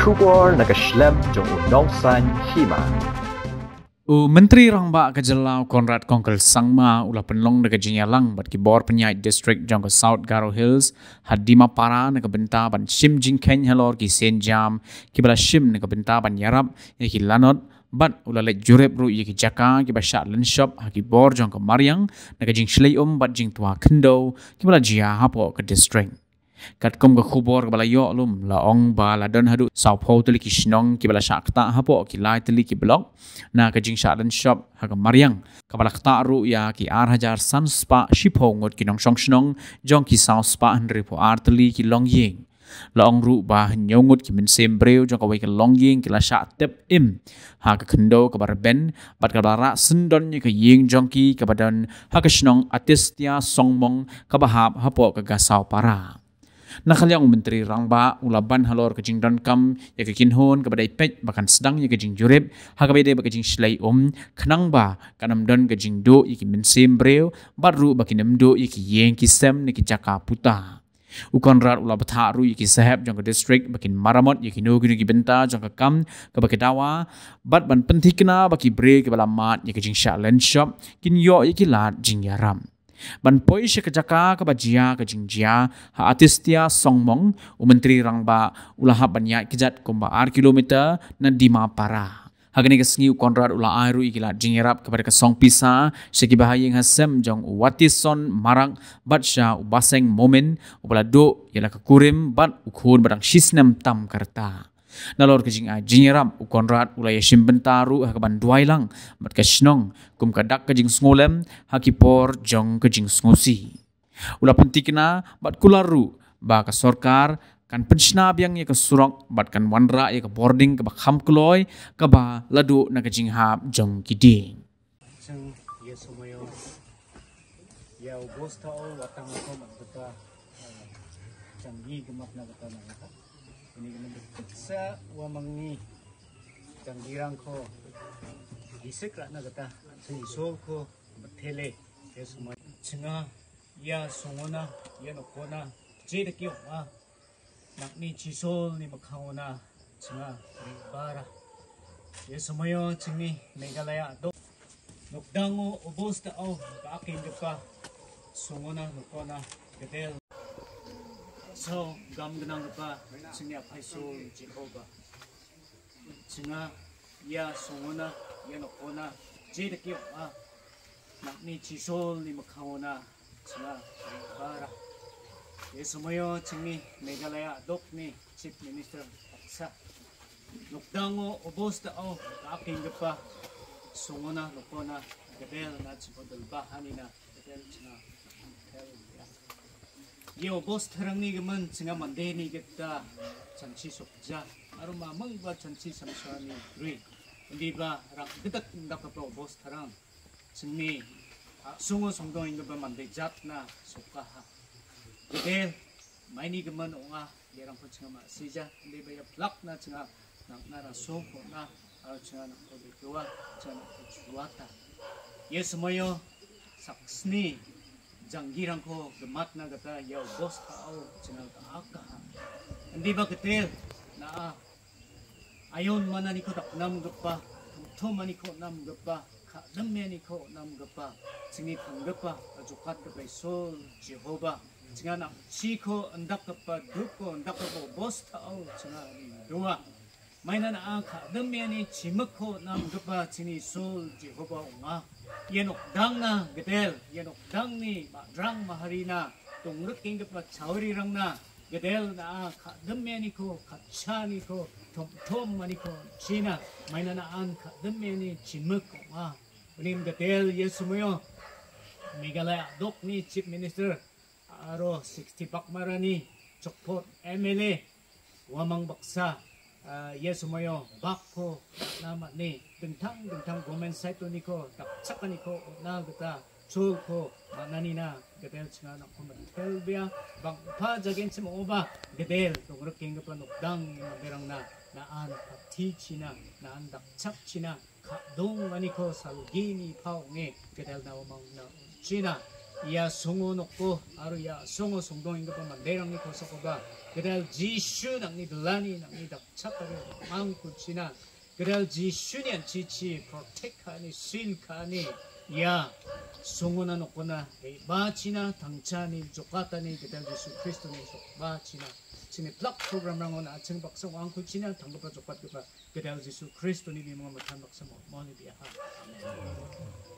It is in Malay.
Kubor nakaslem jong unongsan hima. Menteri Rangba Kejelau Konrad Kongkel Sangma ulah penlong dekat Jinyalang bat kibor penyait district jong ke South Garo Hills hadima para nak benta ban Shim Jingken halor ki Senjam kibala Shim nak benta ban Yarab ki Lanot bat ulah let jurep ru ki Jaka ki basha Lenshop ha kibor jong ke Mariang nak jing Shleium bat jing tua Kendo kibala Jia hapo ke district kat kom ke khubor ke bala yo lum la ong ba la don hadu Sao Paulo teli ki Shnong ki bala shakta hapo ki lai teli ki blok na ka jing shalan shop ha ka Mariang ka bala kta ru ya ki ar hajar san spa shipo ngot ki nong shong shnong jong ki Sao Spa henry po ar teli ki long ying la ong ru ba nyongut ki min sem breu jong ka wai ka long ying ki la sha tep im ha ka khendo ka bar ben bat ka bara sendon ni ka ying jong ki ka badan ha ka shnong atistia songmong ka bahap hapo ka gasau para Nakaliang Menteri Rangba ulaban halor ke jing don kam ya ke kinhon ke badai pet bahkan sedang ya ke jing jurep ha ke badai ke jing slai kenang ba kanam don ke jing do ya ki mensim breu baru bakinam do ya ki yeng ki sem ni ki Jaka puta Ukonrad ula batharu ya ki sahab jong ke district bakin maramot ya ki no ki benta jong ke kam ke bakitawa bat ban pentikna baki bre ke balamat ya ke jing shalen shop kin yo ya ki lat jing yaram Ban poi se kejaka ke bajia ke jingjia ha atistia songmong Menteri Rangba ulah banyak kejat komba ar kilometer na dima para hagani ke sengi Konrad ulah airu ikila jingerap kepada ke song pisa seki bahayeng hasem jong watison marang batsha ubaseng momen ubala do yala ke kurim bat ukhun badang shisnem tam karta Nalor ke jing jingeram Konrad ulai yashim bentaru ha kaban duai lang mat ke shnong kum kadak ke jing ngolem ha kipor jong ke jing ngosi ula pentikna bat kularu ba ka sorkar kan penshna biang ye ke surok bat kan wanra ye ke boarding ke bakham kloy ke ba ladu na ke jing hap jong kiding sang ye somoyo ya bostao watang ko magta jangi gemat na kata na ini sa wamangi janggirang ko isik na kata sisol ko matele kesuma chinga ya songona ya nokona jede kyo nakni chisol ni makhaona chinga bara yesumayo chingni megalaya do nokdango obosta au bakin pa songona nokona gedel So, gamganang pa singya paiso Jehovah. Singa ya songona ya nokona jede kyo nakni chisol ni makhaona singa para. Yesumayo chingni Meghalaya dokni Chief Minister Aksa. Nokdango obosta o aking pa songona nokona gadel na chipodal bahanina gadel singa Yo bos terang ni gemen singa mande ni kita canci sokja aru mamang ba canci samsani rui di ba rak dedak ndak pro bos terang sini sungo songdong ing ba mande jatna sokaha gedel maini gemen onga yerang ko singa ma sija di ba ya plak na singa nak nara soko na aru singa nak ko dua singa ko juata yes moyo saksni janggirang ko gemat na kata ya bos tao channel ka aka hindi ba ketel na ayon mana ni ko nam gapa to mani ko nam gapa ka damme ni ko nam gapa sini panggapa ajukat ka sol Jehovah singa na chiko andak ka duko andak ka bos tao channel dua mainan ka damme ni chimako nam gapa sini sol Jehovah nga yenok dang na gedel yenok dang ni madrang maharina tungrut king pa chawri rang na gedel na ka demme ni ko kacha ni ko tom mani ko china maina na an ka demme ni chimuk ko unim gedel yesumoyo Meghalaya dok ni Chief Minister aro 60 pakmarani chokpot MLA wamang baksa yesumoyo bakko nama ni tentang government site ni ko taksak ni ko na gata chul ko mananina gedel china na ko telbia bang pa jagen sim oba gedel togrok king pa nokdang maberang na naan pati china naan dakchak china ka dong mani ko salgini paunge gedel na umang na china ya songo nokko aru ya songo songdong inga pa manderang ni kosoko ba kedal jishu nang ni delani nang ni dakchakare ang kuchina kedal jishu ni an chichi protect kani sil kani ya songo na nokko na bachina tangchani jokatani kedal Yesu Kristo ni bachina sini plak program rangon acheng baksa ang kuchina tanggapa jokat ba kedal Yesu Kristo ni mga matan baksa mo ni biya amen